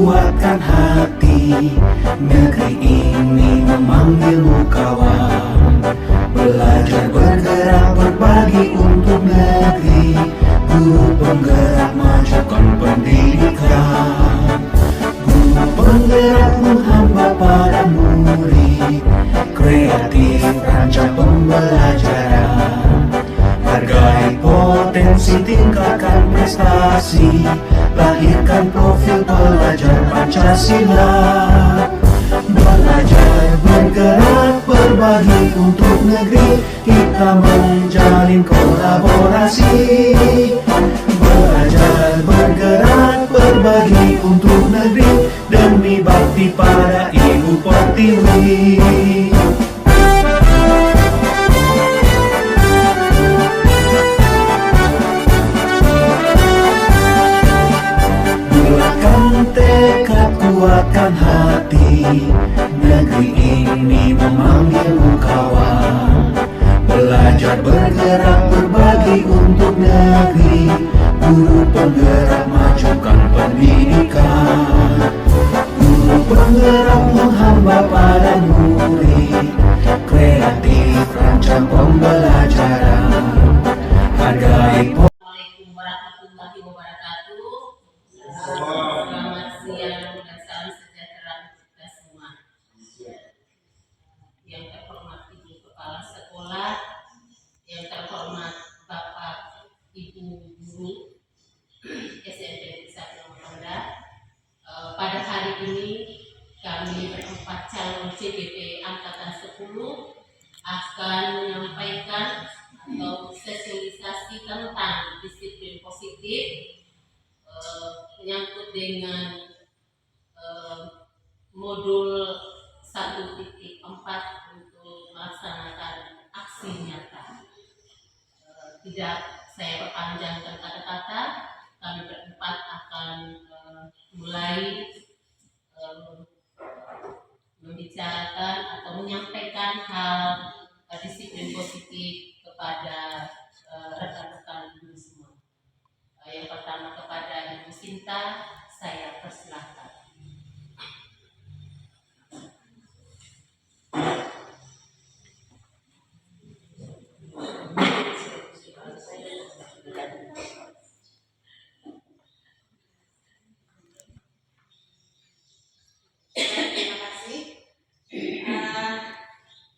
kuatkan hati. Negeri ini memanggilmu kawan. Belajar bergerak berbagi untuk negeri. Guru penggerak majukan pendidikan. Guru penggerak menghamba para murid. Kreatif rancang pembelajaran. Hargai potensi, tingkatkan prestasi. Lahirkan profil pelajar Pancasila. Belajar bergerak berbagi untuk negeri. Kita menjalin kolaborasi. Belajar bergerak berbagi untuk negeri. Demi bakti pada Ibu Pertiwi. Tekad kuatkan hati. Negeri ini memanggilmu kawan. Belajar bergerak berbagi untuk negeri. Guru penggerak majukan pendidikan. Guru penggerak menghamba pada murid. Kreatif rancang pembelajaran. Hargai Assalamualaikum warahmatullahi wabarakatuh. Selamat siang dan salam sejahtera untuk kita semua. Yang terhormat Ibu Kepala Sekolah, yang terhormat Bapak Ibu Guru SMP Negeri 1 Rendah. Pada hari ini kami berempat calon CBP Angkatan 10 akan menyampaikan atau sosialisasi tentang disiplin positif menyangkut dengan modul 1.4 untuk melaksanakan aksi nyata. Tidak saya perpanjangkan kata-kata, kami berempat akan mulai membicarakan atau menyampaikan hal disiplin positif kepada rekan-rekan guru semua. Yang pertama kepada Ibu Sinta, saya persilahkan. Terima kasih.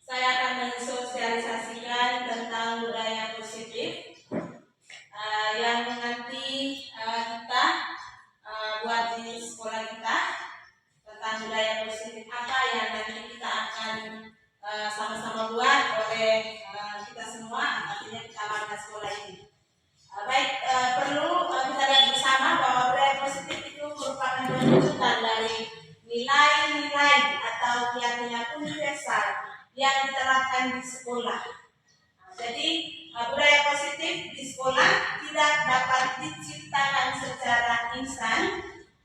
Saya akan mensosialisasikan tentang budaya positif yang nanti kita buat di sekolah kita, tentang budaya positif apa yang nanti kita akan sama-sama buat oleh kita semua, artinya kita warga sekolah ini. Perlu kita lihat bersama bahwa budaya positif itu merupakan perwujudan dari nilai-nilai atau keyakinan universal yang diterapkan di sekolah. Jadi budaya positif di sekolah tidak dapat diciptakan secara instan.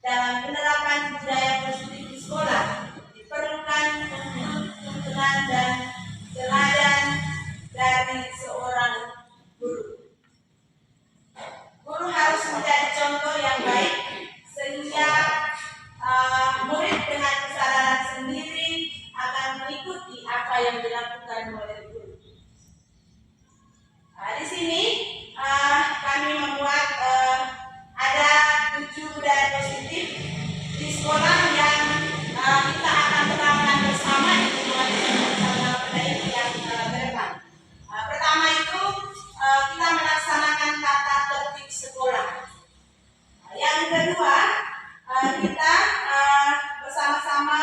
Dalam penerapan budaya positif di sekolah diperlukan tuntunan dan teladan dari seorang guru. Guru harus menjadi contoh yang baik sehingga murid dengan kesadaran sendiri akan mengikuti apa yang dilakukan oleh guru. Di sini kami membuat ada 7 budaya positif di sekolah yang kita akan terapkan bersama di pada ini yang berdepan. Pertama itu kita melaksanakan tata tertib sekolah. Yang kedua kita bersama-sama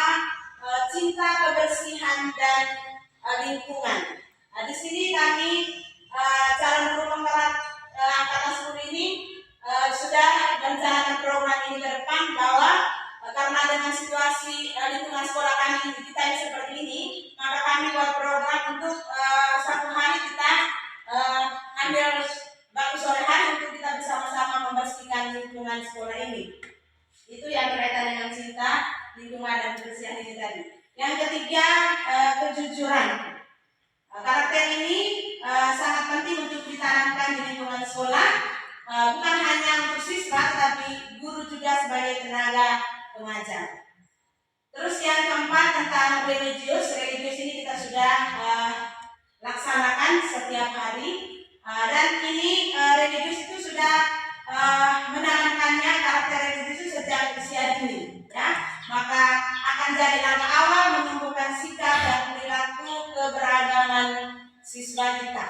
cinta kebersihan dan lingkungan. Di sini kami calon guru penggerak angkatan 10 ini sudah merencanakan program ini ke depan, bahwa karena dengan situasi lingkungan sekolah kami kita ini seperti ini, maka kami buat program untuk satu hari kita ambil waktu sore hari untuk kita bersama-sama membersihkan lingkungan sekolah ini. Itu yang berkaitan dengan cinta, lingkungan dan kebersihan ini tadi. Yang ketiga, kejujuran. Karakter ini sangat penting untuk ditanamkan di lingkungan sekolah, bukan hanya untuk siswa, tetapi guru juga sebagai tenaga pengajar. Terus yang keempat tentang religius ini kita sudah laksanakan setiap hari. Dan ini religius itu sudah menanamkannya karakter religius itu sejak usia dini, ya. Maka akan jadi langkah awal menumbuhkan sikap dan perilaku keberagaman siswa kita.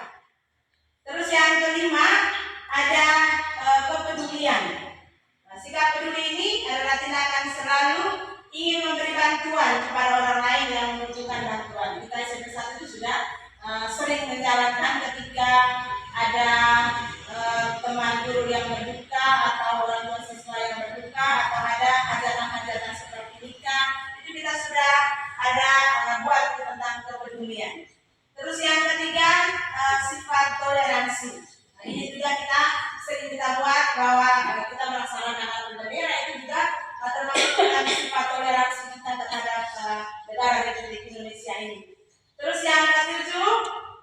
Terus yang kelima ada kepedulian. Sikap peduli ini adalah tindakan selalu ingin memberi bantuan kepada orang lain yang membutuhkan bantuan. Kita SMP 1 itu sudah sering menjalankan ketika ada teman guru yang berduka atau orang tua siswa yang berduka atau ada hajatan-hajatan seperti nikah, itu kita sudah ada buat tentang kepedulian. Terus yang ketiga sifat toleransi. Nah, ini juga kita sering kita buat bahwa kita melaksanakan Apel Bendera itu juga termasuk dalam sifat toleransi kita terhadap negara Republik Indonesia ini. Terus yang ketujuh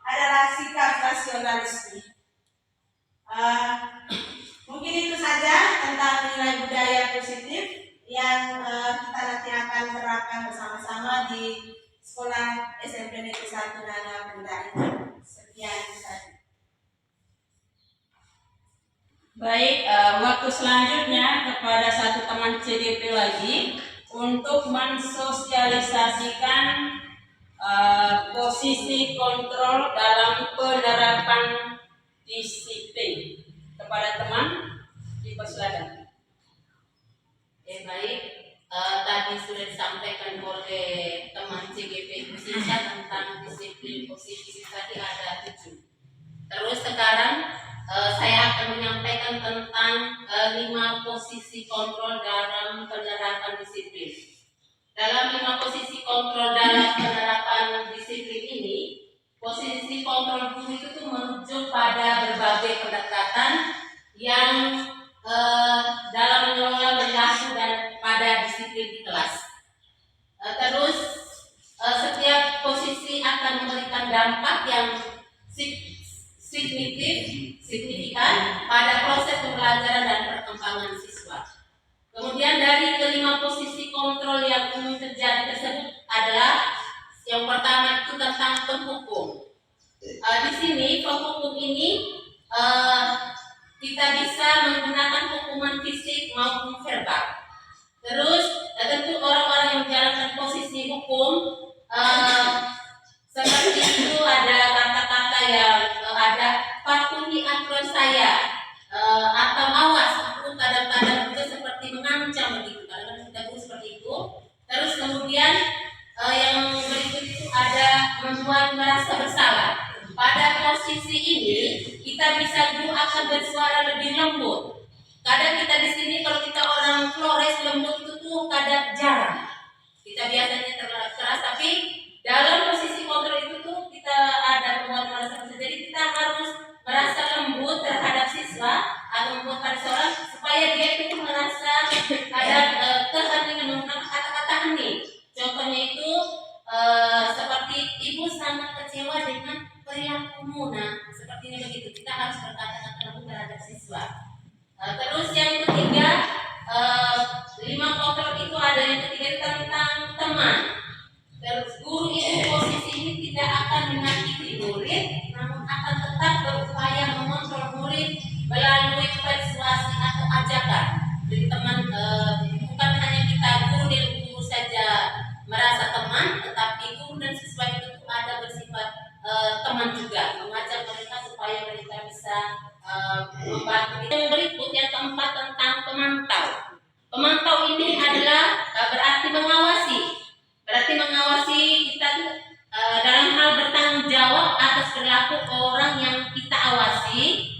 adalah sikap nasionalisme. Mungkin itu saja tentang nilai budaya positif yang kita nanti akan terapkan bersama-sama di sekolah SMP Negeri 1 Nana Benda ini. Sekian saja. Baik, waktu selanjutnya kepada satu teman CDP lagi untuk mensosialisasikan posisi kontrol dalam penerapan disiplin. Kepada teman, dipersilakan. Baik, tadi sudah disampaikan oleh teman CGP khususnya tentang disiplin positif tadi ada 7. Terus sekarang saya akan menyampaikan tentang 5 posisi kontrol dalam penerapan disiplin. Dalam 5 posisi kontrol dalam penerapan disiplin ini, posisi kontrol guru itu tuh merujuk pada berbagai pendekatan yang dalam mengelola perilaku dan pada disiplin di kelas. Terus setiap posisi akan memberikan dampak yang signifikan pada proses pembelajaran dan perkembangan siswa. Kemudian dari kelima posisi kontrol yang umum terjadi tersebut adalah yang pertama itu tentang penghukum. Di sini penghukum ini kita bisa menggunakan hukuman fisik maupun verbal. Terus tentu orang-orang yang menjalankan posisi hukum seperti itu ada kata-kata yang ada patuhi aturan saya atau awas, aku kadang-kadang juga seperti mengancam begitu, kadang-kadang kita buat seperti itu. Terus kemudian yang berikut itu ada membuat merasa bersalah. Pada posisi ini kita bisa dulu akan bersuara lebih lembut. Kadang kita di sini kalau kita orang Flores lembut itu tuh kadang jarang. Kita biasanya keras, tapi dalam posisi kontrol itu tuh kita ada membuat merasa bersalah. Jadi kita harus merasa lembut terhadap siswa atau membuat pada seorang supaya dia itu merasa ada keheningan menggunakan kata-kata hening. Contohnya itu seperti ibu sangat kecewa dengan perilakumu, nah seperti ini begitu. Kita harus berkata-kata lembut terhadap siswa. Terus yang ketiga, 5 kontrol itu ada yang ketiga tentang teman. Terus guru itu posisi ini tidak akan menyakiti murid, namun akan tetap berupaya mengontrol murid melalui persuasi atau ajakan. Jadi teman bukan hanya kita guru dan guru saja merasa teman, tetapi guru dan siswa itu ada bersifat teman juga, mengajak mereka supaya mereka bisa membantu. Yang berikut yang keempat tentang pemantau. Pemantau ini adalah berarti mengawasi. Berarti mengawasi kita dalam hal bertanggung jawab atas perilaku orang yang kita awasi.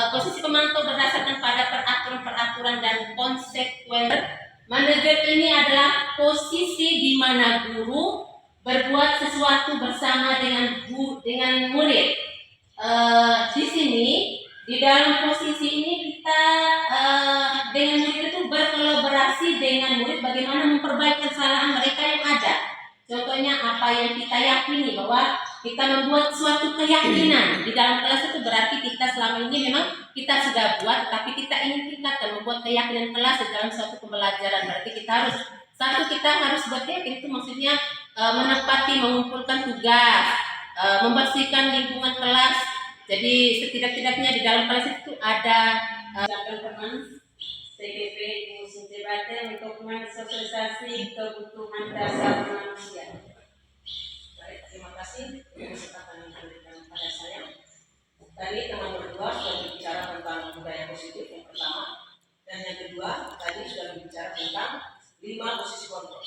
Posisi pemantau berdasarkan pada peraturan-peraturan dan konsekuensi. Manajer ini adalah posisi di mana guru berbuat sesuatu bersama dengan murid. Di sini di dalam posisi ini kita dengan murid itu berkolaborasi dengan murid bagaimana memperbaiki kesalahan mereka yang ada. Contohnya apa yang kita yakini bahwa kita membuat suatu keyakinan di dalam kelas. Itu berarti kita selama ini memang kita sudah buat, tapi kita ingin tingkatkan, membuat keyakinan kelas di dalam suatu pembelajaran. Berarti kita harus kita harus buat yakin, itu maksudnya menepati, mengumpulkan tugas, membersihkan lingkungan kelas. Jadi setidak-tidaknya di dalam kelas itu ada teman-teman TGP musim debate untuk mensosialisasi kebutuhan dasar manusia. Baik, terima kasih kesempatan yang diberikan kepada saya. Tadi teman berdua sudah berbicara tentang budaya positif yang pertama, dan yang kedua tadi sudah berbicara tentang 5 posisi kontrol.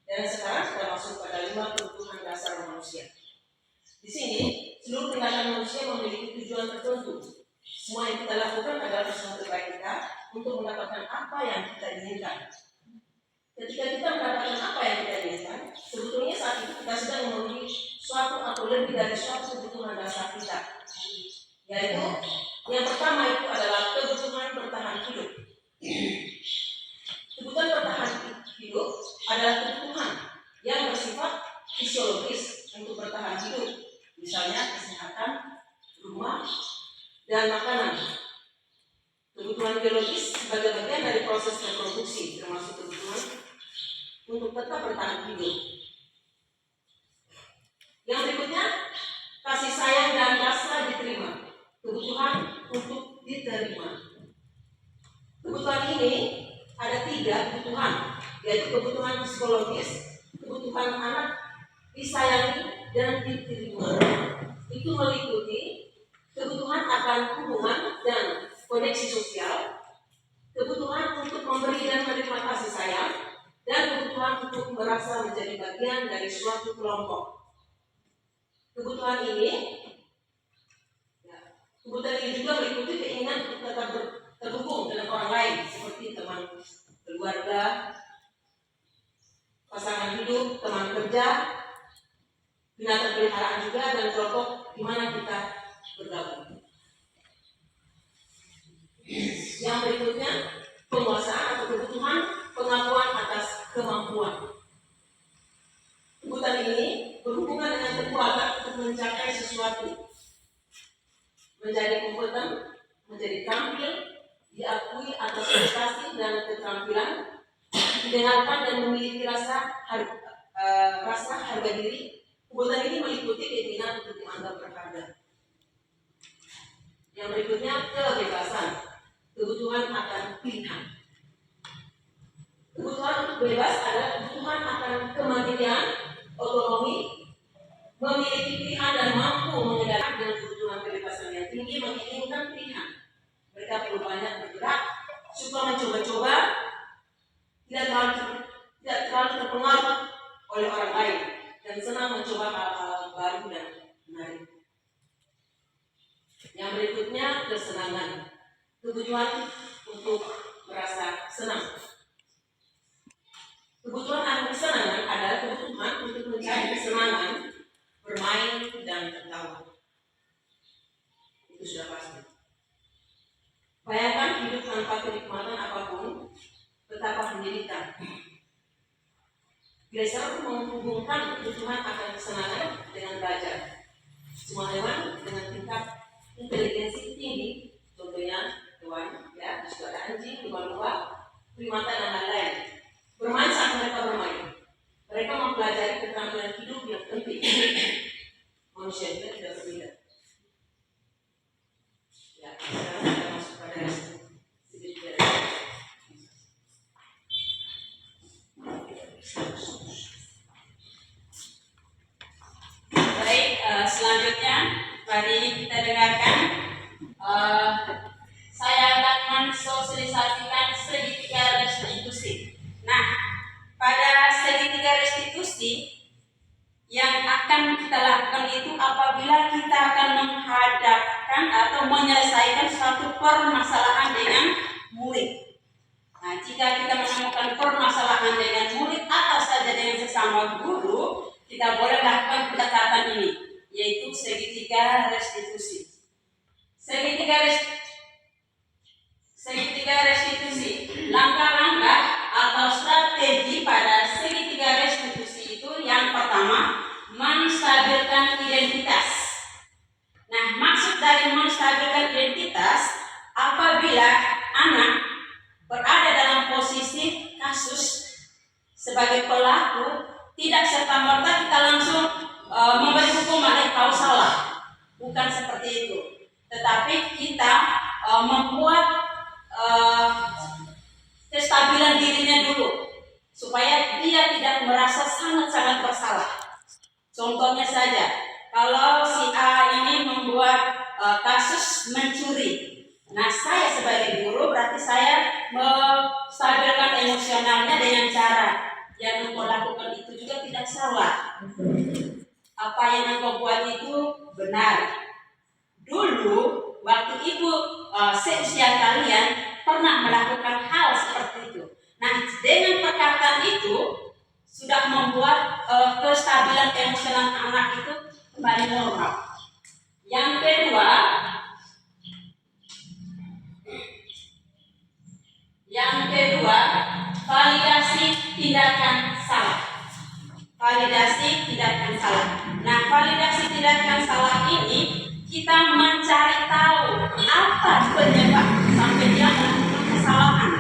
Dan sekarang sudah masuk pada 5 kebutuhan dasar manusia. Di sini seluruh tindakan manusia memiliki tujuan tertentu. Semua yang kita lakukan adalah usaha terbaik kita untuk mendapatkan apa yang kita inginkan. Ketika kita mendapatkan apa yang kita inginkan, sebetulnya saat itu kita sedang memenuhi suatu atau lebih dari suatu kebutuhan dasar kita. Yaitu, yang pertama itu adalah kebutuhan bertahan hidup. Kebutuhan bertahan hidup adalah kebutuhan yang bersifat fisiologis untuk bertahan hidup. Misalnya kesehatan, rumah, dan makanan. Kebutuhan biologis sebagai bagian dari proses reproduksi, termasuk kebutuhan untuk tetap bertahan hidup. Yang berikutnya, kasih sayang dan rasa diterima. Kebutuhan untuk diterima. Kebutuhan ini ada 3 kebutuhan, yaitu kebutuhan psikologis, kebutuhan anak disayangi dan diterima. Itu meliputi kebutuhan akan hubungan dan koneksi sosial, kebutuhan untuk memberi dan menerima kasih sayang, dan kebutuhan untuk merasa menjadi bagian dari suatu kelompok. Kebutuhan ini juga meliputi keinginan untuk tetap terhubung dengan orang lain, seperti teman keluarga, pasangan hidup, teman kerja, binatang peliharaan juga, dan kelompok di mana kita bergabung. Yang berikutnya, penguasaan atau kebutuhan pengakuan atas kemampuan. Kebutuhan ini berhubungan dengan kekuatan untuk mencapai sesuatu, menjadi kompeten, menjadi tampil, diakui atas prestasi dan keterampilan, didengarkan dan memiliki rasa harga diri. Kebutuhan ini meliputi keinginan untuk dianggap berharga. Yang berikutnya, kebebasan, kebutuhan akan pilihan. Kebutuhan untuk bebas adalah kebutuhan akan kemandirian, otonomi, memiliki pilihan dan mampu mengendalikan. Dengan kebutuhan kebebasan yang tinggi menginginkan pilihan. Mereka perlu banyak bergerak, suka mencoba-coba, tidak terlalu terpengaruh oleh orang lain, dan senang mencoba hal-hal baru dan menarik. Yang berikutnya, kesenangan, kebutuhan untuk merasa senang. Kebutuhan akan kesenangan adalah kebutuhan untuk mencari kesenangan, bermain dan tertawa. Itu sudah pasti. Bayangkan hidup tanpa kenikmatan apapun, betapa menyedihkan. Glaser menghubungkan kebutuhan akan kesenangan dengan belajar. Semua hewan dengan tingkat inteligensi tinggi, contohnya hewan, ya, juga ada anjing, lumba-lumba, primata dan lain-lain. Bermain saat mereka bermain. Mereka mempelajari keterampilan hidup yang penting. Manusia juga tidak berbeda. Ya, sekarang kita masuk pada sedikit. Baik, selanjutnya mari kita dengarkan. Saya akan mensosialisasikan segitiga restitusi. Nah, pada segitiga restitusi yang akan kita lakukan itu apabila kita akan menghadapkan atau menyelesaikan suatu permasalahan dengan murid. Nah, jika kita menemukan permasalahan dengan murid atau saja dengan sesama guru, kita boleh lakukan pendekatan ini, yaitu segitiga restitusi. Segitiga restitusi, langkah-langkah atau strategi pada segitiga restitusi itu yang pertama, menstabilkan sebagai pelaku tidak serta-merta kita langsung memberi hukuman kau salah. Bukan seperti itu. Tetapi kita membuat kestabilan dirinya dulu supaya dia tidak merasa sangat-sangat bersalah. Contohnya saja, kalau si A ini membuat kasus mencuri, nah saya sebagai guru berarti saya menstabilkan emosionalnya dengan cara yang engkau lakukan itu juga tidak salah. Apa yang engkau buat itu benar. Dulu waktu ibu seusia kalian pernah melakukan hal seperti itu. Nah, dengan perkataan itu sudah membuat kestabilan emosional anak itu kembali normal. Yang kedua, validasi tindakan salah. Validasi tindakan salah. Nah, validasi tindakan salah ini kita mencari tahu apa penyebab sampai dia melakukan kesalahan.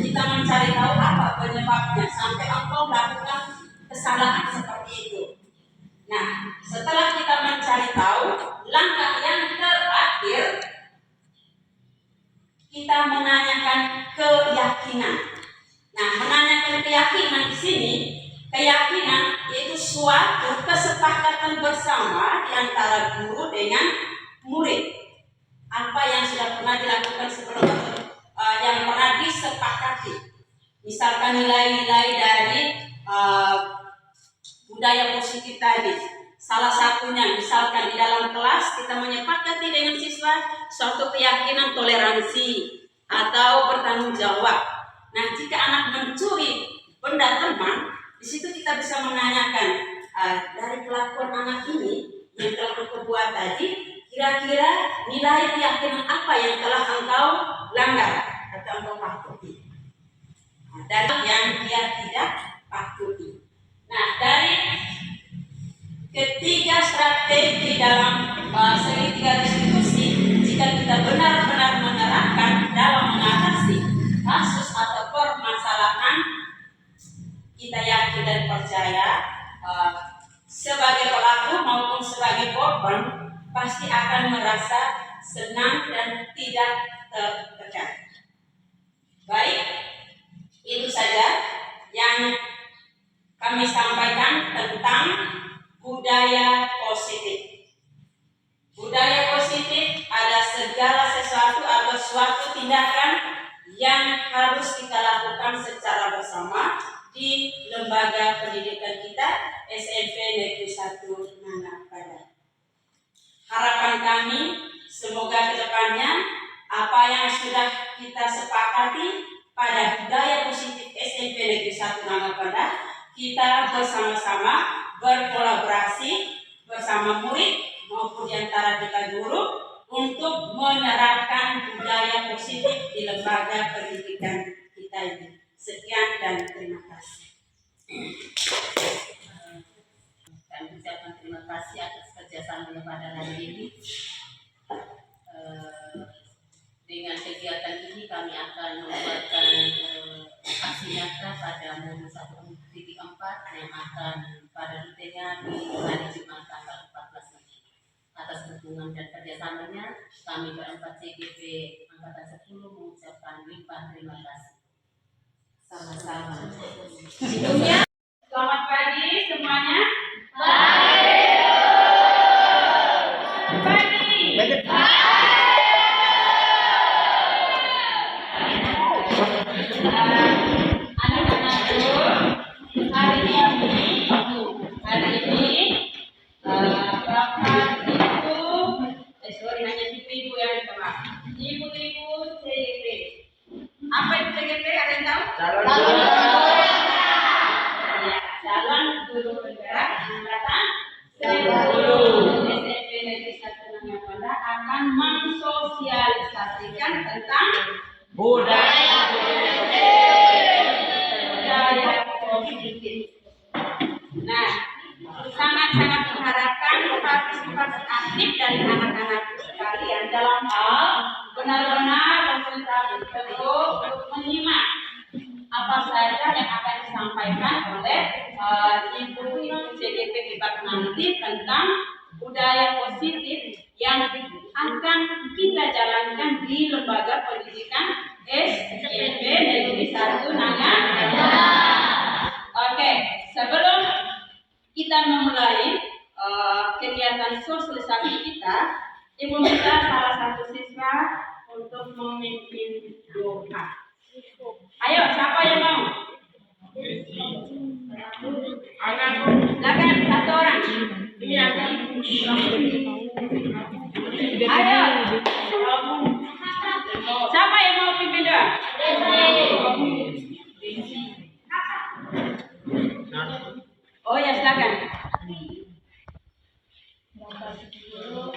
Kita mencari tahu apa penyebabnya sampai engkau melakukan kesalahan seperti itu. Nah, setelah kita mencari tahu, langkah yang terakhir kita menanyakan keyakinan. Nah, menanyakan keyakinan di sini, keyakinan yaitu suatu kesepakatan bersama di antara guru dengan murid. Apa yang sudah pernah dilakukan sebelumnya, yang pernah disepakati. Misalkan nilai-nilai dari budaya positif tadi. Salah satunya misalkan di dalam kelas kita menyepakati dengan siswa suatu keyakinan toleransi atau bertanggung jawab. Nah, jika anak mencuri benda teman, di situ kita bisa menanyakan dari pelakuan anak ini yang telah berbuat tadi, kira-kira nilai keyakinan apa yang telah engkau langgar atau engkau patuhi, dan yang dia tidak patuhi. Nah, dari ketiga strategi dalam segitiga restitusi, jika kita benar-benar menerapkan dalam mengatasi kasus atau permasalahan, kita yakin dan percaya sebagai pelaku maupun sebagai korban pasti akan merasa senang dan tidak tertekan. Baik, itu saja yang kami sampaikan tentang budaya positif. Budaya positif adalah segala sesuatu atau suatu tindakan yang harus kita lakukan secara bersama di lembaga pendidikan kita SMP Negeri 1 Nangak Padang. Harapan kami semoga kedepannya apa yang sudah kita sepakati pada budaya positif SMP Negeri 1 Nangak Padang, kita bersama-sama berkolaborasi bersama murid maupun di antara kita guru untuk menerapkan budaya positif di lembaga pendidikan kita ini. Sekian dan terima kasih. Kami ucapkan terima kasih atas kerjasamanya pada hari ini. Dengan kegiatan ini kami akan membuatkan aksi nyata pada Momen 1.4 yang akan pada rutenya di hari Jumat tanggal 14 Mei. Atas dukungan dan kerjasamanya, kami berempat CGP Angkatan 10 mengucapkan limpah terima kasih. Sama-sama. Sebelumnya, selamat pagi semuanya. Anak-anakku, hari ini Bapak Ibu, hanya ibu yang minta ibu-ibu CGP. Apa itu CGP? Ada yang tahu? Calon guru penggerak angkatan 10 SMP Negeri 1 Nangak Padang akan mensosialisasikan tentang budaya positif. Nah, sangat-sangat mengharapkan partisipasi aktif dari anak-anak sekalian dalam hal benar-benar konsentrasi terus untuk menyimak apa saja yang akan disampaikan oleh ibu-ibu CGP Debat nanti tentang budaya positif yang akan kita jalankan di lembaga pendidikan SMP Negeri 1 Nangan. Oke, sebelum kita memulai kegiatan sosialisasi kita, Ibu minta salah satu siswa untuk memimpin doa. Ayo, siapa yang mau? Silakan satu orang. Ayo. Siapa yang mau pimpin doa? Oh ya, silakan.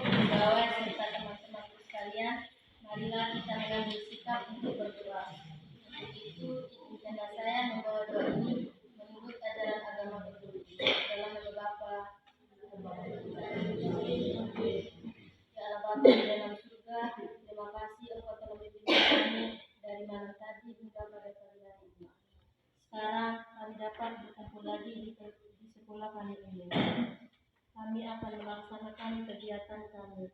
Pegawai serta teman-temanku sekalian, marilah kita mengambil sikap untuk berdoa. Untuk itu, izinkan saya membawa doa ini menurut ajaran agama Katolik. Dalam nama Bapa, ya Allah Bapa di dalam surga, terima kasih Engkau telah membimbing kami dari malam tadi hingga pada pagi hari ini. Sekarang kami dapat berkumpul lagi di sekolah kami ini. Kami akan melaksanakan kegiatan kami.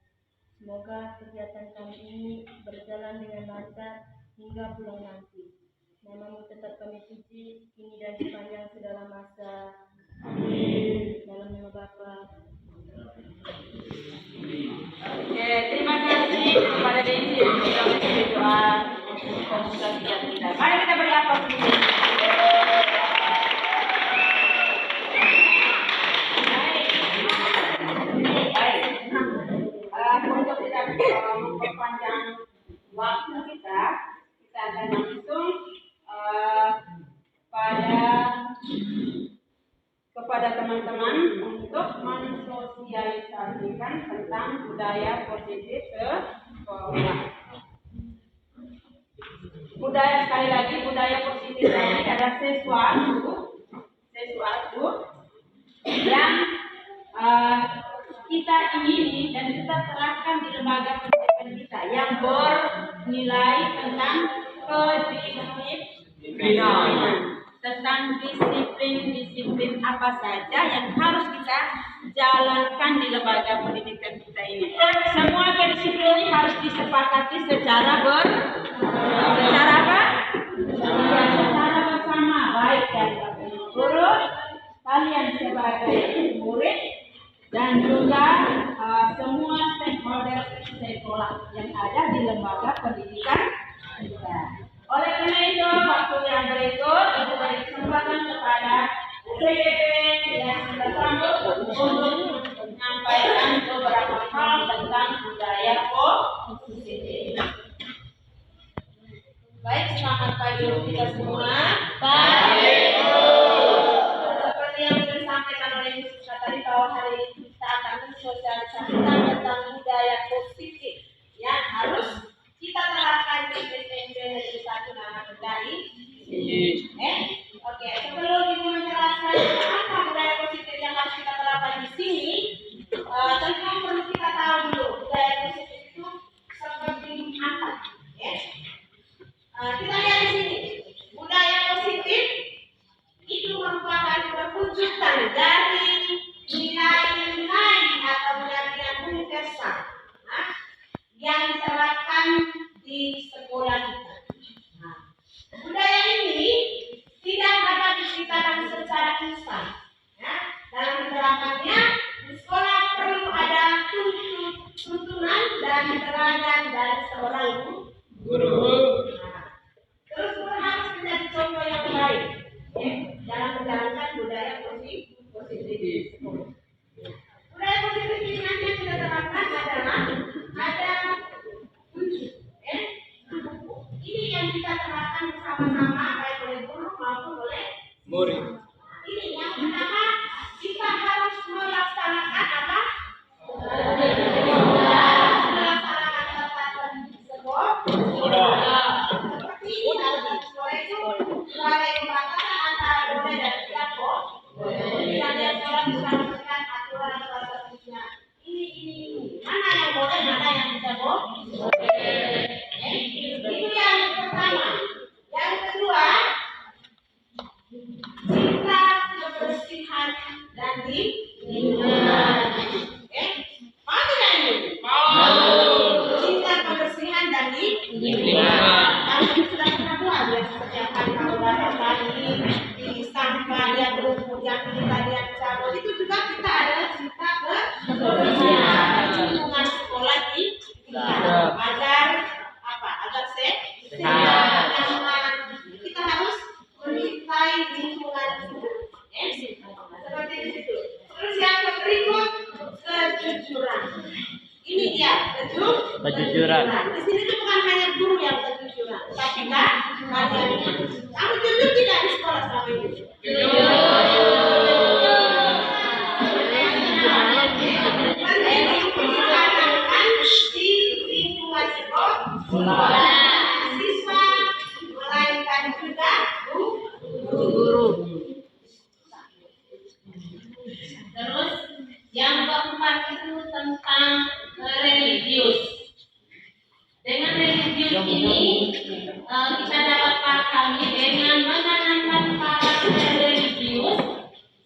Semoga kegiatan kami ini berjalan dengan lancar hingga pulang nanti. Namamu tetap kami puji, kini dan sepanjang segala masa. Amin. Dalam nama Bapa. Oke, terima kasih kepada Desi yang sudah memberi doa untuk pembuka kegiatan kita. Mari kita beri aplaus dulu. Untuk tidak memperpanjang waktu kita akan langsung kepada teman-teman untuk mensosialisasikan tentang budaya positif sekolah. Budaya, sekali lagi, budaya positif ini adalah sesuatu yang kita ingini dan kita terapkan di lembaga pendidikan kita yang bernilai tentang kedisiplinan, tentang disiplin apa saja yang harus kita jalankan di lembaga pendidikan kita ini. Semua kedisiplin ini harus disepakati secara apa? Secara bersama, baik dari guru, kalian sebagai murid, dan juga semua stakeholder sekolah yang ada di lembaga pendidikan kita. Oleh karena itu, waktu yang berikut itu beri kesempatan kepada CGP yang sudah sanggup untuk menyampaikan beberapa hal tentang budaya positif. Baik, selamat pagi untuk kita semua. Seperti yang sudah disampaikan oleh Ibu Siswa tadi, bahwa hari ini kita akan mensosialisasikan tentang budaya positif yang harus kita terapkan di SMP Negeri 1 Nangan Kendari. Oke, sebelum Ibu menjelaskan apa budaya positif yang harus kita terapkan di sini, tentu perlu kita tahu dulu budaya positif itu seperti apa. Kita lihat di sini, budaya positif itu merupakan perwujudan dari nilai-nilai atau nilai-nilai universal yang diterapkan di sekolah kita. Budaya ini tidak dapat diciptakan secara instan. Dalam penerapannya, di sekolah perlu ada tuntunan dan teladan dari seorang guru. Terus guru harus menjadi contoh yang baik dalam menjalankan budaya positif. Budaya positif ini nanti yang kita terapkan adalah ada 7. Ini yang kita terapkan bersama-sama baik oleh guru maupun oleh murid. Ini yang pertama, kita harus melaksanakan apa? Melaksanakan tatanan sekolah. Seperti ini dalam sekolah itu sebagai pembatasan antara boleh dan tidak boleh. Misalnya sekolah bisa memberikan aturan salah satunya. Ini mana yang boleh, mana yang tidak boleh. Itu yang pertama. Yang kedua, kebersihan dan di lingkungan. Oke, mau tidak ini? Mau. Cinta kebersihan dan di lingkungan. Kalau sudah pernah buat ya setiap hari kalau datang pagi di sampah dia berumput yang kita lihat cabut itu juga kita adalah cinta kebersihan lingkungan sekolah di agar apa? Agar sehat, nyaman. Kita harus mencintai lingkungan kita. Seperti di situ. Terus yang berikut kejujuran. Ini dia kejujuran. Di sini tuh bukan hanya guru yang kejujuran, tapi kan kalian. Kamu jujur tidak di sekolah selama ini? Di lingkungan sekolah, siswa melainkan juga guru. Terus yang keempat itu tentang religius. Dengan religius ini kita dapat pahami dengan menanamkan karakter religius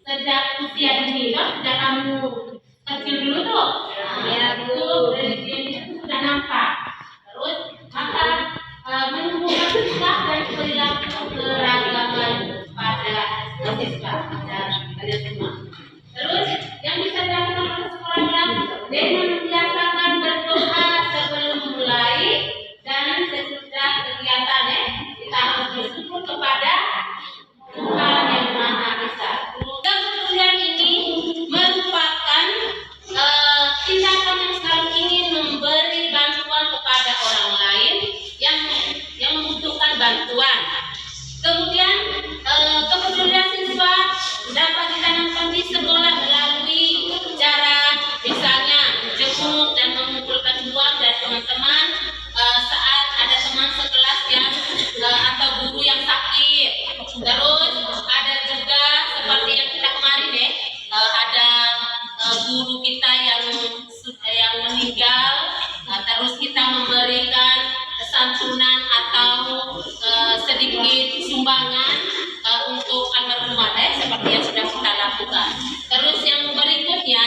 sejak usia dini, sejak kamu kecil dulu tuh, ya itu religius itu sudah nampak. Terus maka menumbuhkan sikap dan perilaku keragaman pada siswa dan kalian semua. Terus yang bisa dilakukan oleh sekolah adalah dengan membiasakan berdoa sebelum mulai dan sesudah kegiatan ya. Kita harus bersyukur kepada Tuhan yang Maha Esa. Kemudian ini merupakan tindakan yang selalu ingin memberi bantuan kepada orang lain yang membutuhkan bantuan. Kemudian kepedulian siswa dapat ditanamkan di sekolah melalui cara misalnya menjenguk dan mengumpulkan uang dari teman-teman saat ada teman sekelas yang atau guru yang sakit. Terus ada juga seperti yang kita kemarin ya, ada guru kita yang meninggal, terus kita memberikan santunan atau sedikit sumbangan untuk almarhumah seperti yang sudah kita lakukan. Terus yang berikutnya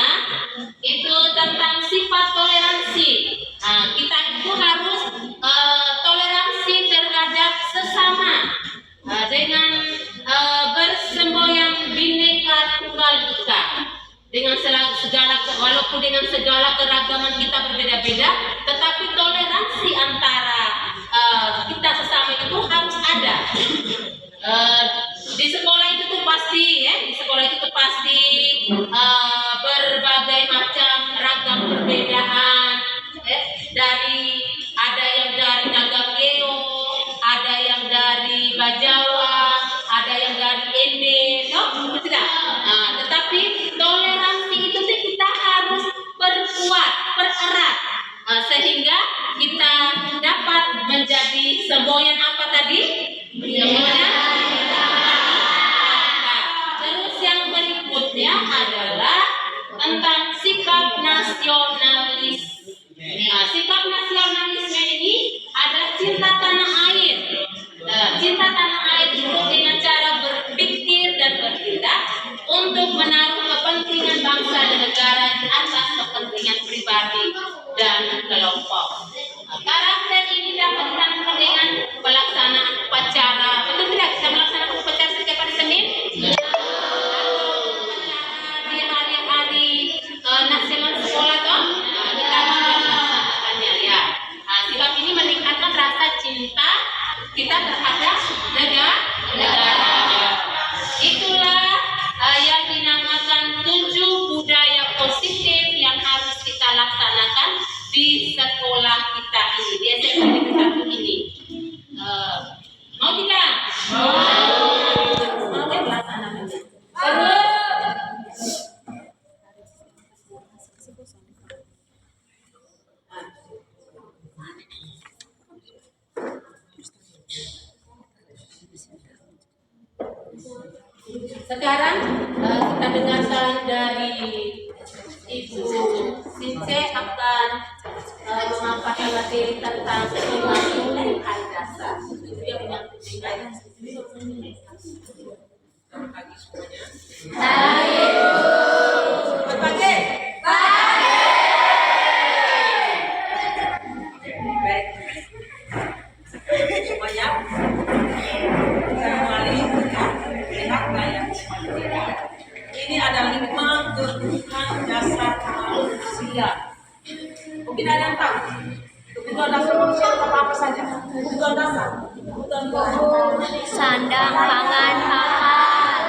itu tentang sifat toleransi. Kita itu harus toleransi terhadap sesama dengan bersemboyan Bhinneka Tunggal Ika. Dengan walaupun dengan segala keragaman kita berbeda-beda, tetapi toleransi antara kita sesama itu harus ada. Di sekolah itu tuh pasti ya, berbagai macam ragam perbedaan dari ada yang dari Nagageo, ada yang dari Bajawa, ada yang dari Ende, tidak. Tetapi toleransi itu sih kita harus perkuat, pererat sehingga kita dapat menjadi semboyan apa tadi? Terus yang berikutnya adalah tentang sikap nasionalis. Sikap nasionalisme ini adalah cinta tanah air. Cinta tanah air itu dengan cara berpikir dan bertindak untuk menaruh kepentingan bangsa dan negara di atas kepentingan pribadi dan kelompok. Karakter ini dapat ditanamkan dengan pelaksanaan upacara. Betul tidak? Kita melaksanakan upacara setiap hari Senin? Di hari-hari nasional sekolah toh? Kita melaksanakannya ya. Sikap ini meningkatkan rasa cinta kita terhadap negara. Itulah yang dinamakan 7 budaya positif yang harus kita laksanakan di sekolah kita ini, di SMA kita ini. Mau tidak? Mau ya laksanakan. Sekarang kita dengarkan dari Ibu Since akan memaparkan materi tentang pembangunan hal dasar. Pagi semuanya. sosial. Mungkin ada yang tahu kebutuhan dasar manusia itu apa saja? Kebutuhan dasar. Kebutuhan dasar. Sandang, pangan, papan.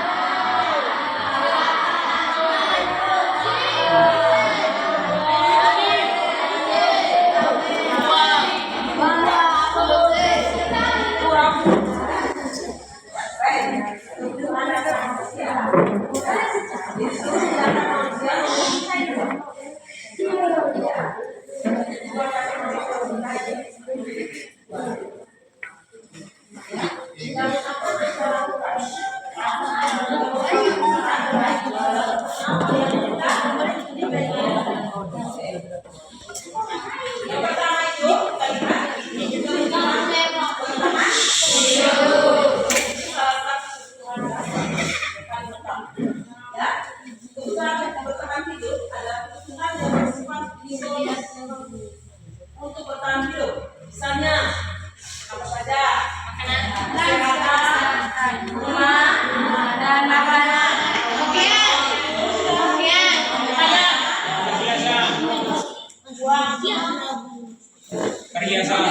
Untuk bertahan hidup, misalnya apa saja? Kesehatan, rumah, dan makanan. Perhiasan.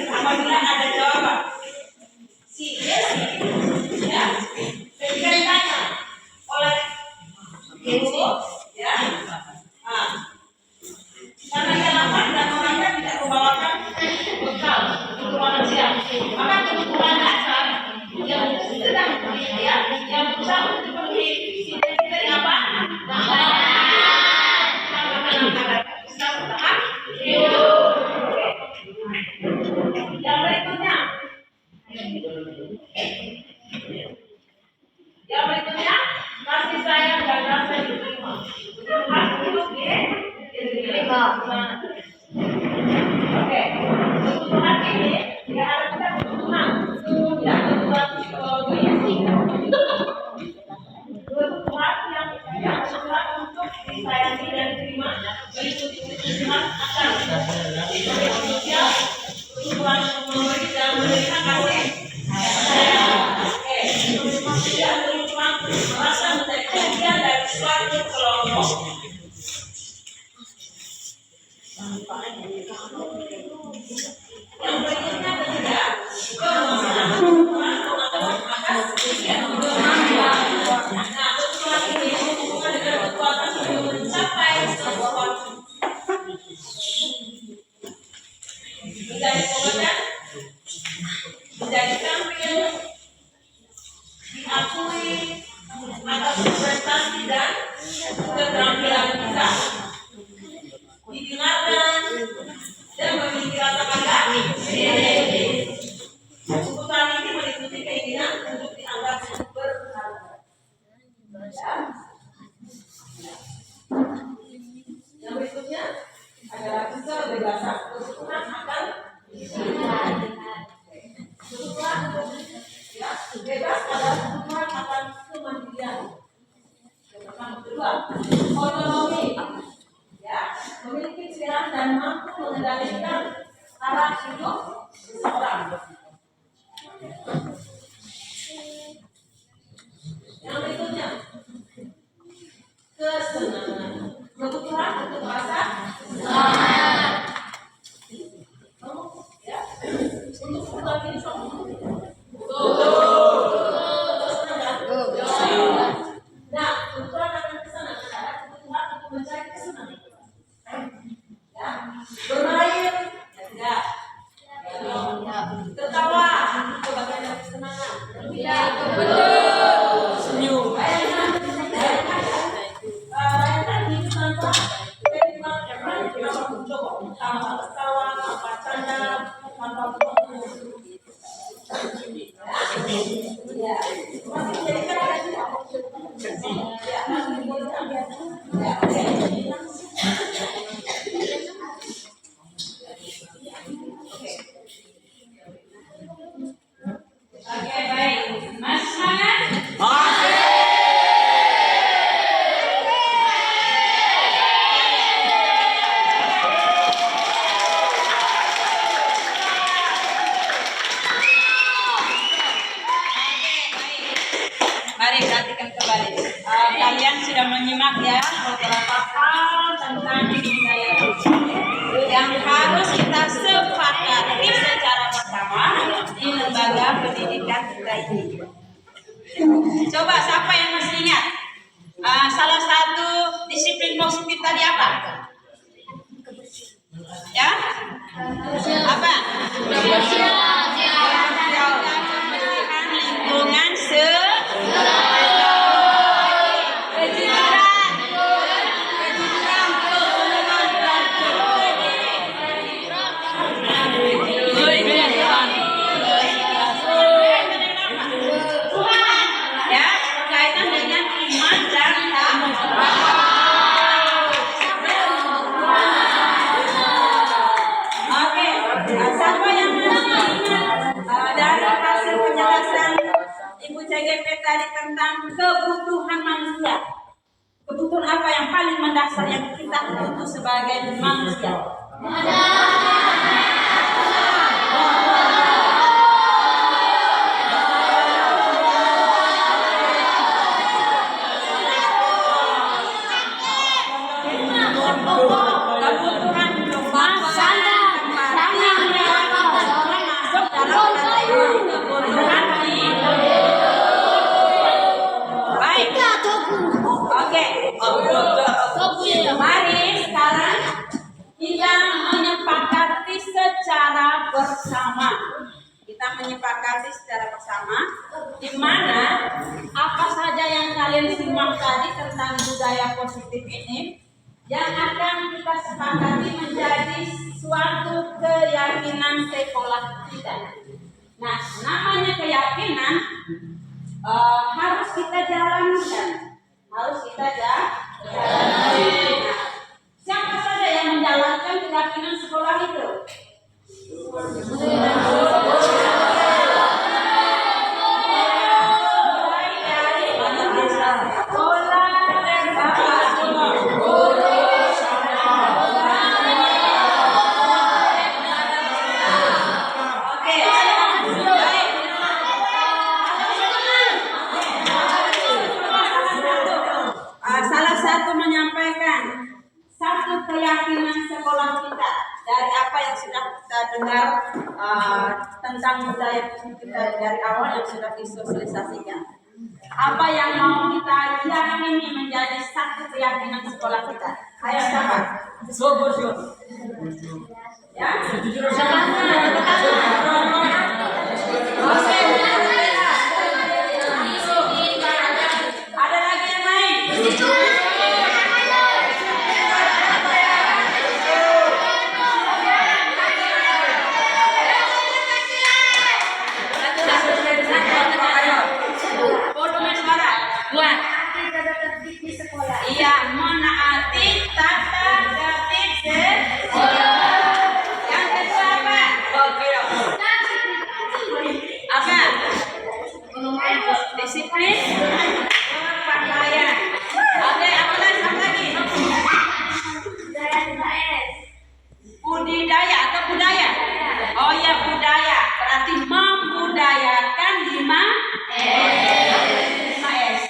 Apabila ada jawaban, si yes, ya, ketika ditanya oleh guru, ya, karena ia lapar dan orangnya tidak membawakan bekal kebutuhan siang, maka kebutuhan dasar yang sedang yang berusaha untuk dipenuhi dari apa? Yang berikutnya, kasih sayang dan rasa diterima. Hak hidup diterima. Oke, kebutuhan ini ya ada kita kebutuhan, ya kebutuhan psikologi, kebutuhan yang kebutuhan untuk disayangi dan diterima, meliputi kebutuhan akan sosial, kebutuhan memberi dan menerima kasih sayang. Oke, kemudian kebutuhan merasa menjadi bagian dari suatu kelompok. Yang berikutnya ketiga, kebutuhan nah, kebutuhan ini berhubungan dengan kekuatan untuk mencapai sebuah menjadi komandan, menjadi tampil, diakui atas prestasi dan keterampilan kita, didengarkan dan memiliki rasa bangga diri. Kebutuhan ini meliputi keinginan untuk dianggap berharga. Yang berikutnya adalah kebebasan. Kebutuhan akan kebutuhan ya, bebas adalah kebutuhan akan kemandirian. Yang kedua, otonomi, ya, memiliki pilihan dan mampu mengendalikan arah hidup seseorang. Yang berikutnya, kesenangan. Kebutuhan untuk merasa semangat. Ya, untuk kebutuhan ini nah, kebutuhan akan kesenangan adalah kebutuhan untuk mencari kesenangan. Ya, bermain, ya tidak. Tertawa, itu bagian dari kesenangan. Tidak. Senyum. Bayangkan hidup tanpa mencoba tanpa tertawa, tanpa canda, tanpa Apa? Membersihkan lingkungan ya, berkaitan dengan iman dan takwa. Oke, siapa yang masih ingat dari hasil penjelasan Ibu CGP tadi tentang kebutuhan manusia? Kebutuhan apa yang paling mendasar yang kita butuh sebagai manusia? Kebutuhan masuk dalam kebutuhan hidup. Baik. Oke. Mari sekarang kita menyepakati secara bersama. Di mana apa saja yang kalian simak tadi tentang budaya positif ini yang akan kita sepakati menjadi suatu keyakinan sekolah kita. Nah, namanya keyakinan harus kita jalankan. Nah, siapa saja yang menjalankan keyakinan sekolah itu? Mulai dari sekolah dan salah satu menyampaikan satu keyakinan sekolah kita dari apa yang sudah kita dengar tentang budaya kita dari awal yang sudah disosialisasikan. Apa yang mau kita yakini menjadi satu keyakinan sekolah kita? Ayo siapa? Ya? Oke. Ada lagi yang lain? Iya, menaati tata tertib sekolah. Yang kedua apa? Apa? Disiplin berpakaian. Oke, apa lagi? Budidaya atau budaya? Oh ya, budaya. Berarti membudayakan 5S.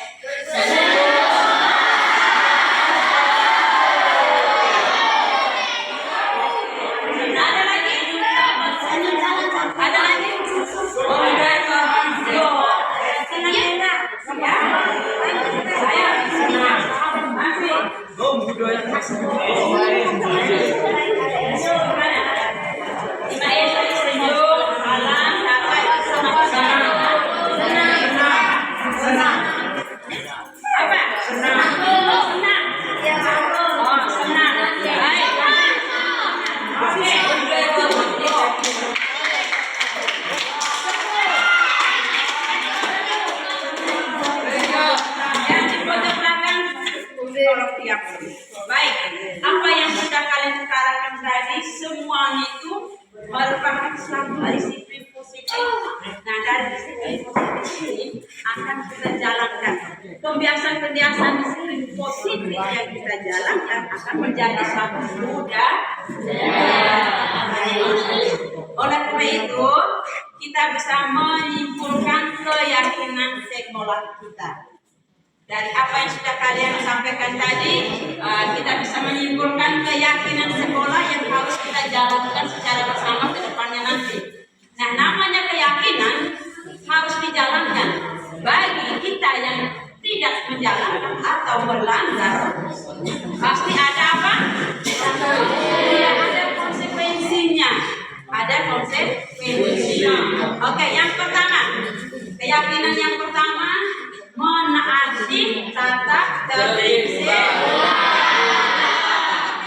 Baik, apa yang sudah kalian utarakan tadi semuanya itu merupakan suatu disiplin positif. Nah, dari disiplin positif ini akan kita jalankan. Kebiasaan-kebiasaan disiplin positif yang kita jalankan akan menjadi suatu budaya. Oleh karena itu, kita bisa menyimpulkan keyakinan sekolah kita. Dari apa yang sudah kalian sampaikan tadi, kita bisa menyimpulkan keyakinan sekolah yang harus kita jalankan secara bersama ke depannya nanti. Nah, namanya keyakinan harus dijalankan. Bagi kita yang tidak menjalankan atau melanggar, pasti ada apa? Tidak ada konsekuensinya. Oke, yang pertama, keyakinan yang pertama menaati tata tertib sekolah.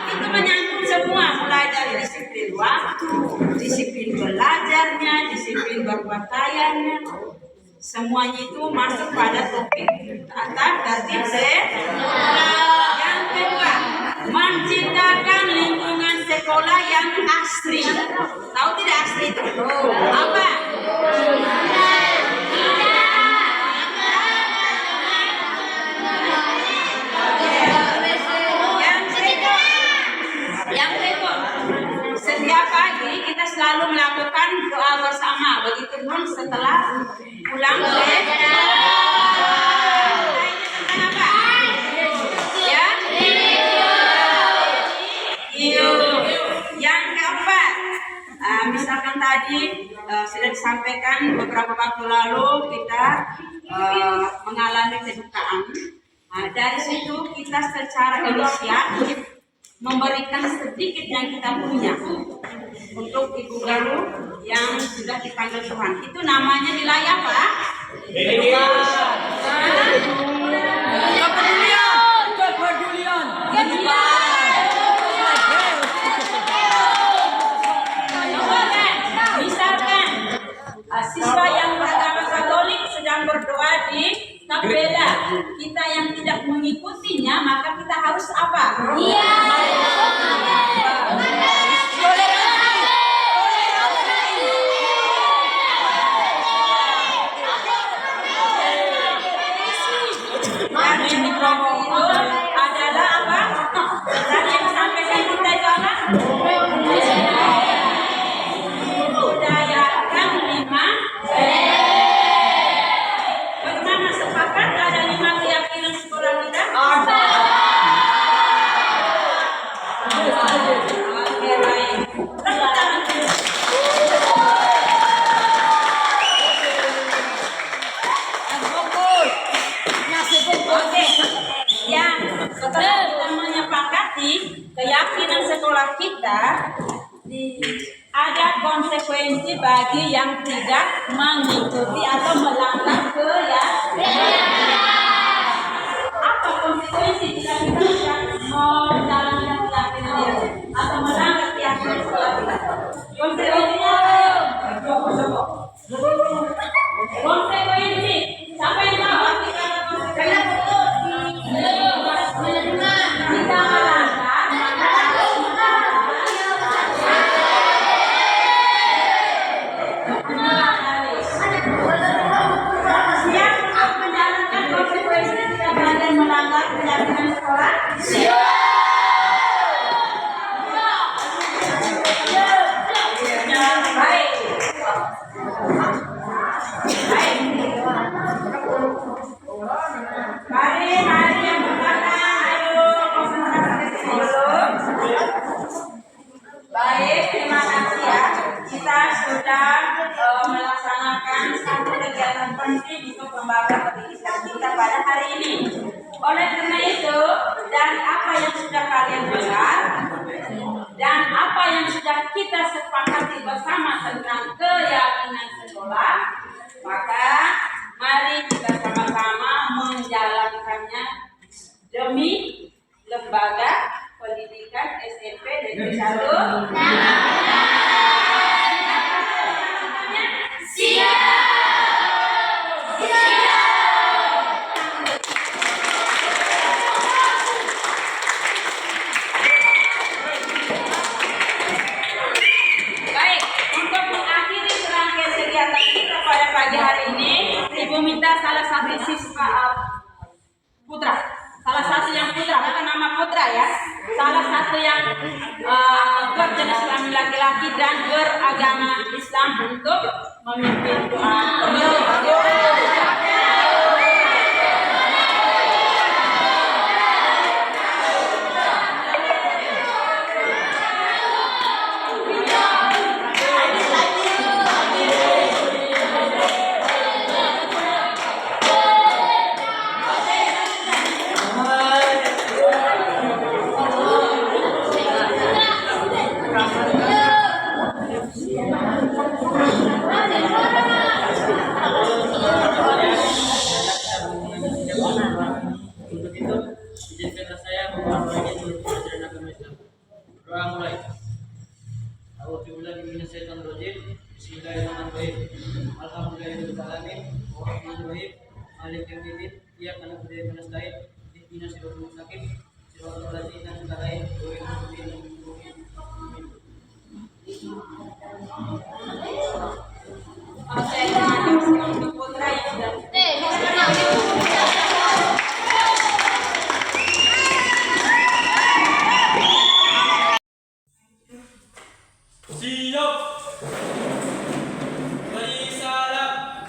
Itu menyangkut semua, mulai dari disiplin waktu, disiplin belajarnya, disiplin berpakaiannya. Semuanya itu masuk pada topik tata tertib sekolah. Yang kedua, menciptakan lingkungan sekolah yang asri. Tahu tidak asri itu? Apa? Yang kedua, setiap pagi kita selalu melakukan doa bersama. Begitupun setelah pulang sekolah. Ya? Yang keempat, misalkan tadi sudah disampaikan beberapa waktu lalu kita mengalami kedukaan. Dari situ kita secara inisiatif memberikan sedikit yang kita punya untuk Ibu Galuh yang sudah dipanggil Tuhan. Itu namanya nilai apa? Misalkan siswa yang beragama Katolik sedang berdoa di kapela, kita yang tidak mengikutinya, maka kita harus apa? Adalah apa? Dan yang sampaikan kita itu apa? Budayakan 5. Bagaimana, sepakat ada 5 keyakinan sekolah kita? Oke, baik. Tepuk tangan. Oke, yang setelah kita menyepakati keyakinan sekolah kita, ada konsekuensi bagi yang tidak mengikuti atau melanggar keyakinan. Apa konsekuensi jika kita tidak menjalankan keyakinan atau melanggar keyakinan sekolah kita? Konsekuensinya konsekuensi. Siapa yang tahu arti kata konsekuensi? Kita siap untuk menjalankan konsekuensi jika kalian melanggar keyakinan sekolah? Baik. Mari yang belakang, ayo konsentrasi dulu. Baik, terima kasih ya. Kita sudah melaksanakan satu kegiatan penting untuk lembaga pendidikan kita pada hari ini. Oleh karena itu, dan apa yang sudah kalian dengar dan apa yang sudah kita sepakati bersama tentang keyakinan sekolah, maka mari kita sama-sama menjalankannya demi lembaga pendidikan SMP Negeri 1. Baik, untuk mengakhiri serangkaian kegiatan kita pada pagi hari ini, Ibu minta salah satu siswa putra, salah satu yang putra, bukan nama putra ya, salah satu yang berjenis kelamin laki-laki dan beragama Islam untuk memimpin doa. Amin. billahi minasyaitonir rajim. Bismillahirrahmanirrahim. Alhamdulillahirabbil alamin. Arrahmanirrahim. Maliki yaumiddin. Iyyaka na'budu wa iyyaka nasta'in. Ihdinas siratal mustaqim. Siratal ladzina an'amta 'alaihim ghairil maghdubi 'alaihim Saya persilakan untuk putra yang sudah siap. Beri salam.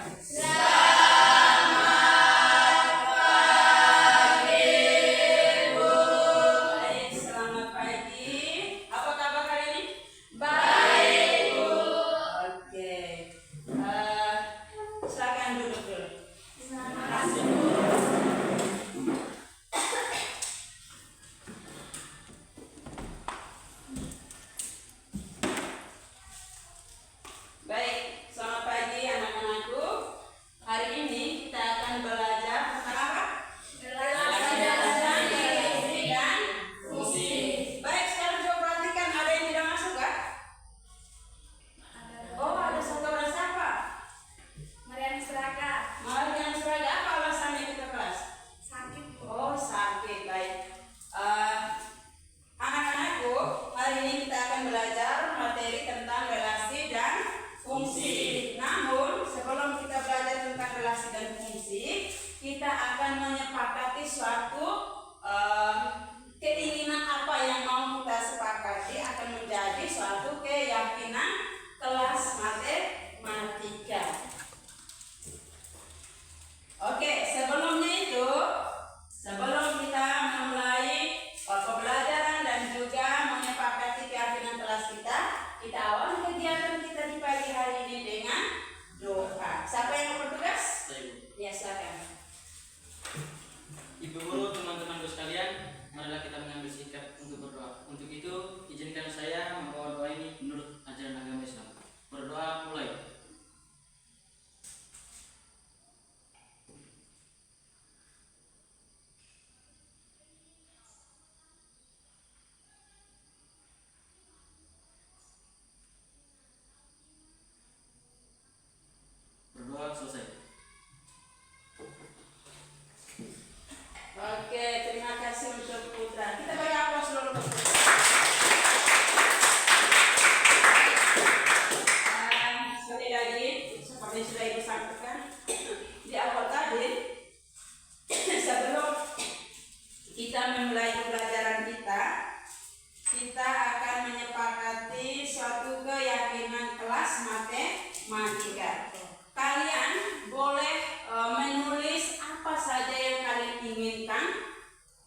Baik, selamat pagi. Apa kabar hari ini? Baik, Bu. Oke. Silakan duduk dulu. Terima kasih, Bu. Baik, selamat pagi anak-anakku. Hari ini kita akan belajar tentang apa? Relasi dan fungsi. Baik, sekarang coba perhatikan, ada yang tidak masuk kah? Oh, ada satu orang siapa? Mariani Seraga. Mariani Seraga, apa alasannya kita kelas? Sakit. Oh, sakit. Baik. Anak-anakku, hari ini kita akan belajar materi tentang relasi dan fungsi. Namun, sebelum kita belajar tentang relasi dan fungsi, kita akan menyepakati suatu keinginan apa yang mau kita sepakati akan menjadi suatu keyakinan kelas matematika. Oke, sebelum kita memulai pembelajaran dan juga menyepakati keyakinan kelas kita awali kegiatan kita di pagi hari ini dengan doa. Siapa yang mau bertugas? Saya, Bu. Ya, silakan. Ibu guru, teman-temanku sekalian, marilah kita mengambil sikap untuk berdoa. Untuk itu, izinkan saya membawa doa ini menurut ajaran agama Islam. Berdoa mulai. Berdoa selesai. Oke, terima kasih untuk Putra. Kita beri aplaus dulu untuk Putra. Sekali lagi, seperti yang sudah Ibu sampaikan di awal tadi, sebelum kita memulai pembelajaran kita akan menyepakati suatu keyakinan kelas matematika. Kalian boleh menulis apa saja yang kalian inginkan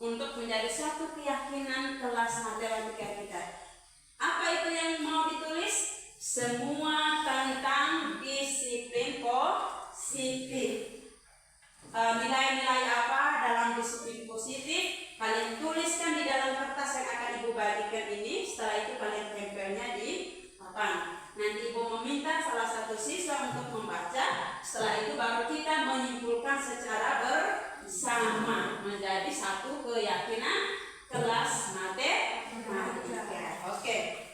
untuk menjadi suatu keyakinan kelas matematika kita. Apa itu yang mau ditulis? Semua tentang disiplin positif. Nilai-nilai apa dalam disiplin positif kalian tuliskan di dalam kertas yang akan Ibu bagikan ini. Setelah itu kalian tempelnya di papan. Nanti Ibu meminta salah satu siswa untuk membaca. Setelah itu baru kita menyimpulkan secara bersama menjadi satu keyakinan kelas matematika. Oke.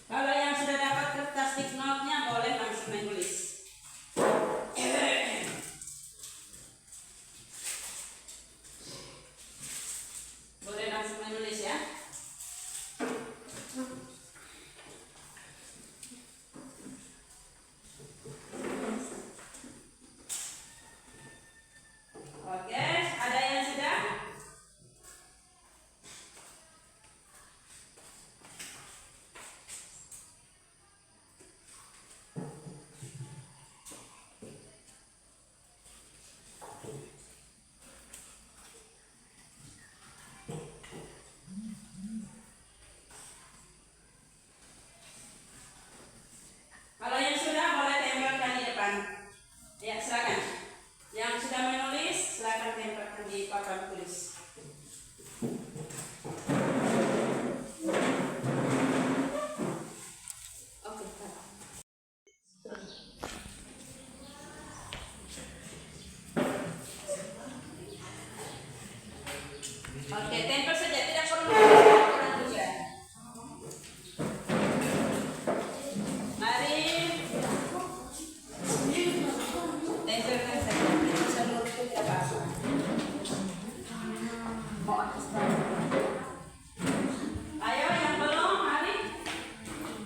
Kalau yang sudah dapat kertas dipnotnya boleh langsung menulis. Boleh langsung menulis ya. Oke, ada yang sudah?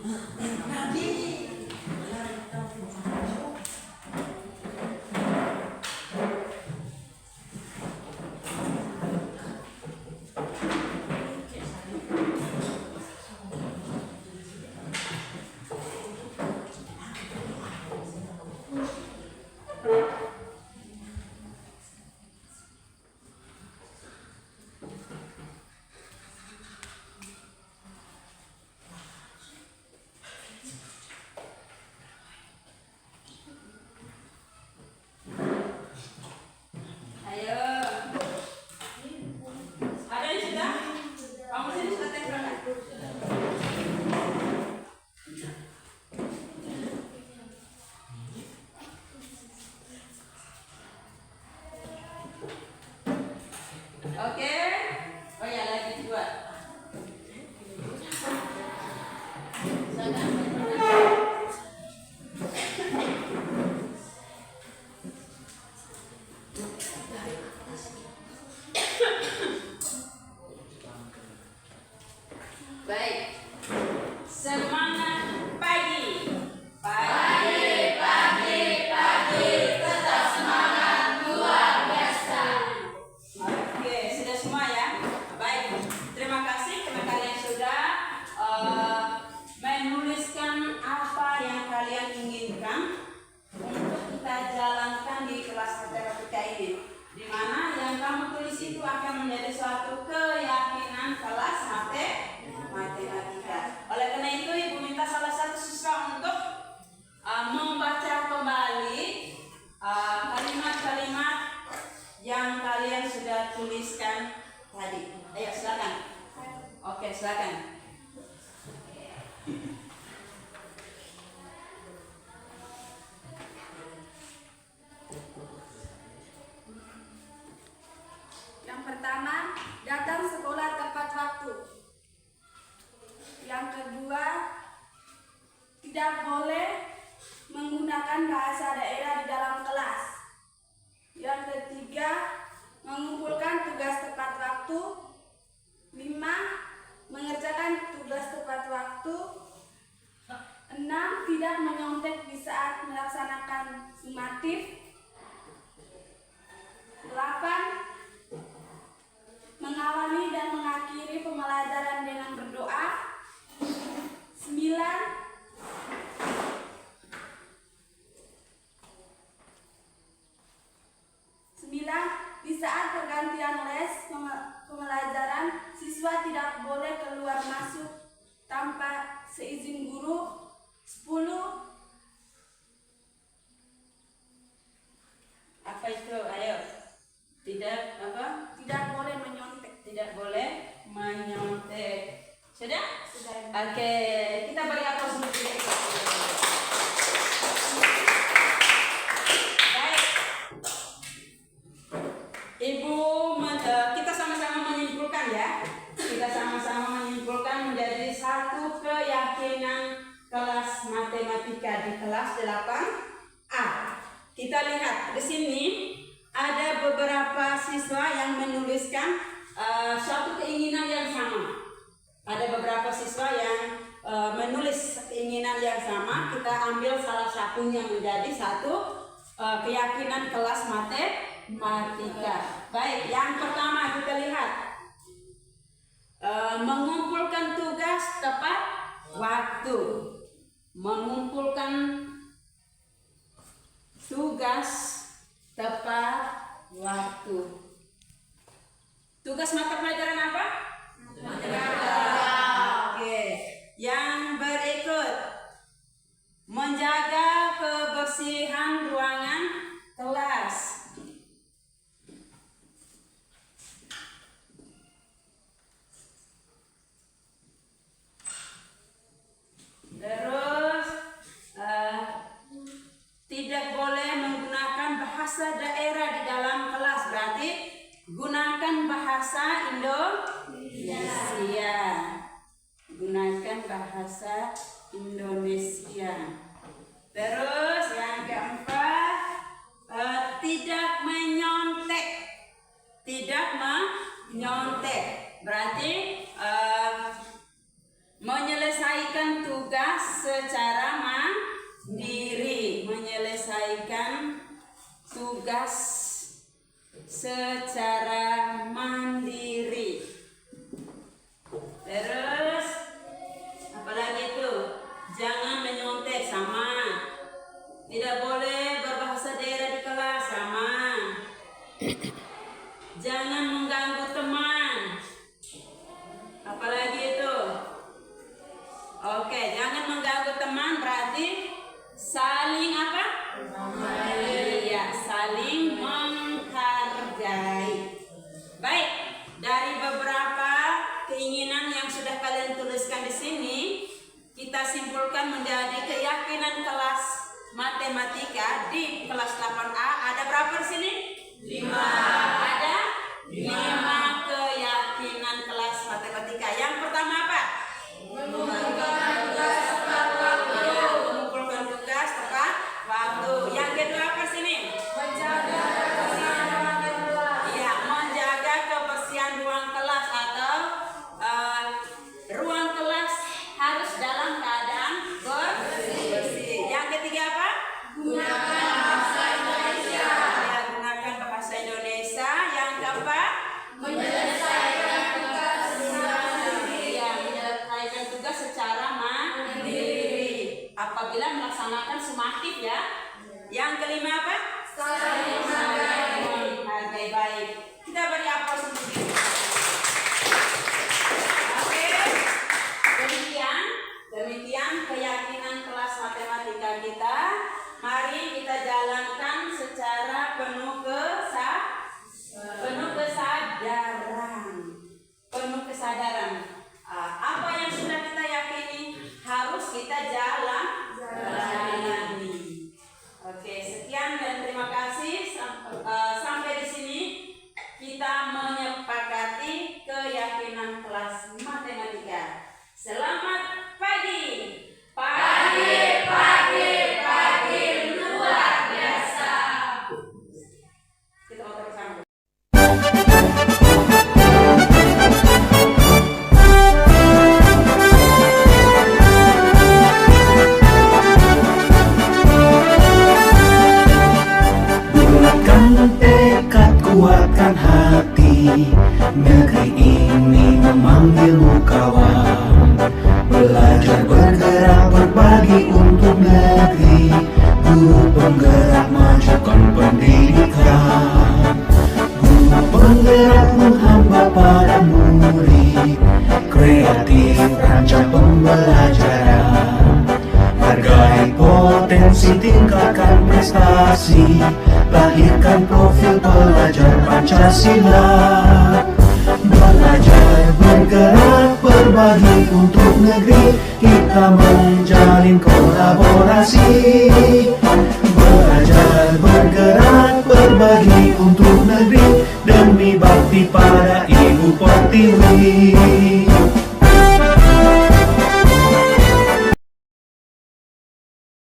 Ayo. Ada yang sudah? Kamu sini sudah tempelkan? Oke. Oh ya, lagi dua. Baik. Semangat pagi. Pagi, pagi, pagi. Tetap semangat luar biasa. Oke, sudah semua ya. Baik. Terima kasih kepada kalian sudah menuliskan apa yang kalian inginkan untuk kita jalankan di kelas matematika ini. Di mana yang kamu tulis itu akan menjadi suatu keyakinan kelas matematika. Oleh karena itu, Ibu minta salah satu siswa untuk membaca kembali kalimat-kalimat yang kalian sudah tuliskan tadi. Ayo, silakan. Oke, silakan. Yang pertama, datang sekolah tepat waktu. Yang kedua, tidak boleh menggunakan bahasa daerah di dalam kelas. Yang ketiga, mengumpulkan tugas tepat waktu. 5. Mengerjakan tugas tepat waktu. 6. Tidak menyontek di saat melaksanakan sumatif. 8. Mengawali dan mengakhiri pembelajaran dengan berdoa. 9. Di saat pergantian les pembelajaran, siswa tidak boleh keluar masuk tanpa seizin guru. 10. Apa itu? Ayo. Tidak apa? Tidak boleh menyontek. Tidak boleh menyontek. Sudah? Sudah. Oke, kita beri aplaus dulu. Baik. Ibu, kita sama-sama menyimpulkan ya. Kita sama-sama menyimpulkan menjadi satu keyakinan kelas matematika di kelas 8A. Kita lihat di sini ada beberapa siswa yang menuliskan suatu keinginan yang sama. Ada beberapa siswa yang menulis keinginan yang sama. Kita ambil salah satunya menjadi satu keyakinan kelas matematika. Baik, yang pertama kita lihat mengumpulkan tugas tepat waktu. Mengumpulkan tugas tepat waktu. Tugas mata pelajaran apa? Matematika. Oke. Yang berikut, menjaga kebersihan ruangan kelas. Terus tidak boleh menggunakan bahasa daerah di dalam kelas, berarti gunakan bahasa Indonesia. Gunakan bahasa Indonesia. Terus yang keempat, tidak menyontek. Tidak menyontek, berarti menyelesaikan tugas secara mandiri, menyelesaikan tugas secara mandiri. Terus apalagi itu? Jangan menyontek, sama. Tidak boleh berbahasa daerah di kelas, sama. Jangan mengganggu teman. Apalagi itu? Oke, jangan mengganggu teman berarti saling apa? Iya, saling menghargai. Baik, dari beberapa keinginan yang sudah kalian tuliskan di sini, kita simpulkan menjadi keyakinan kelas matematika di kelas 8A. Ada berapa di sini? 5. Ada 5 keyakinan kelas matematika. Yang pertama apa? Mengumpulkan tugas tepat waktu. Yang kedua apa sini? Menjaga kebersihan ruang kelas. Iya, menjaga kebersihan ruang kelas atau ruang kelas harus dalam keadaan bersih. Yang ketiga apa? Gunakan bahasa Indonesia. Ya, gunakan bahasa Indonesia. Yang keempat? Menyelesaikan tugas secara mandiri. Ya, menyelesaikan tugas secara mandiri. Apabila melaksanakan sumatif ya. Yang kelima apa? Saling menghargai. Baik. Kita beri aplaus untuk diri. Oke. Demikian keyakinan kelas matematika kita. Mari kita jalankan secara penuh kesadaran. Apa yang sudah kita yakini harus kita jalani. Oke, sekian dan terima kasih. Sampai di sini kita menyepakati keyakinan kelas matematika. Selamat pagi. Pagi luar biasa. Kita mau bersama. Bulatkan tekad, kuatkan hati. Negeri ini memanggilmu kawan. Belajar bergerak berbagi untuk negeri. Guru penggerak majukan pendidikan. Guru penggerak menghamba para murid. Kreatif rancang pembelajaran. Hargai potensi, tingkatkan prestasi. Lahirkan profil pelajar Pancasila. Belajar bergerak berbagi untuk negeri. Kita menjalin kolaborasi. Belajar bergerak berbagi untuk negeri. Demi bakti pada Ibu Pertiwi.